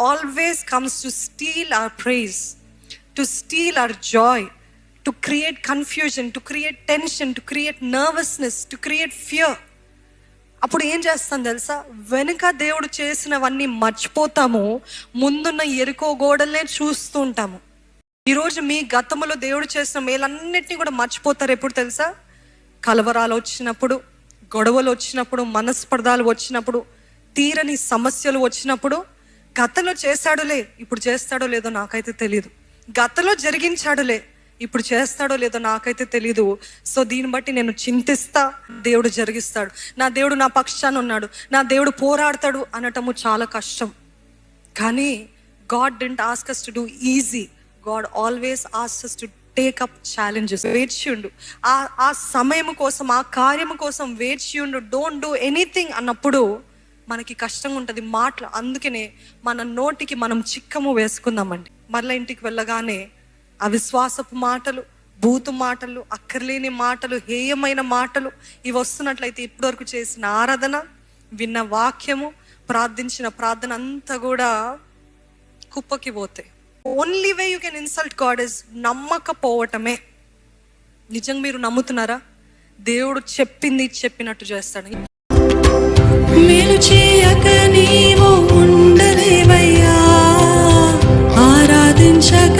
always comes to steal our praise, to steal our joy, to create confusion, to create tension, to create nervousness, to create fear. అప్పుడు ఏం చేస్తాం తెలుసా? వెనుక దేవుడు చేసినవన్నీ మర్చిపోతాము, ముందున్న ఎరుకో గోడలనే చూస్తూ ఉంటాము. ఈరోజు మీ గతంలో దేవుడు చేసిన మేలన్నిటినీ కూడా మర్చిపోతారు. ఎప్పుడు తెలుసా? కలవరాలు వచ్చినప్పుడు, గొడవలు వచ్చినప్పుడు, మనస్పర్ధాలు వచ్చినప్పుడు, తీరని సమస్యలు వచ్చినప్పుడు, గతంలో చేశాడులే, ఇప్పుడు చేస్తాడో లేదో నాకైతే తెలియదు, గతంలో జరిగించాడులే, ఇప్పుడు చేస్తాడో లేదో నాకైతే తెలీదు. సో దీన్ని బట్టి నేను చింతిస్తా, దేవుడు జరిగిస్తాడు, నా దేవుడు నా పక్షాన ఉన్నాడు, నా దేవుడు పోరాడతాడు అనటము చాలా కష్టం. కానీ God didn't ask us to do easy. God always asks us to take up challenges. Wait చేయండు, ఆ సమయం కోసం, ఆ కార్యము కోసం వెయిట్ చేయండు. డోంట్ డూ ఎనీథింగ్ అన్నప్పుడు మనకి కష్టంగా ఉంటుంది మాటలు. అందుకనే మన నోటికి మనం చిక్కము వేసుకుందామండి. మరలా ఇంటికి వెళ్ళగానే అవిశ్వాసపు మాటలు, బూతు మాటలు, అక్కర్లేని మాటలు, హేయమైన మాటలు ఇవి వస్తున్నట్లయితే ఇప్పటివరకు చేసిన ఆరాధన, విన్న వాక్యము, ప్రార్థించిన ప్రార్థన అంతా కూడా కుప్పకి పోతాయి. Only way you can insult God is నమ్మకపోవటమే. నిజంగా మీరు నమ్ముతున్నారా? దేవుడు చెప్పింది చెప్పినట్టు చేస్తాడు. మేలు చేయక నీవు ఉండలేవయ్యా, ఆరాధించక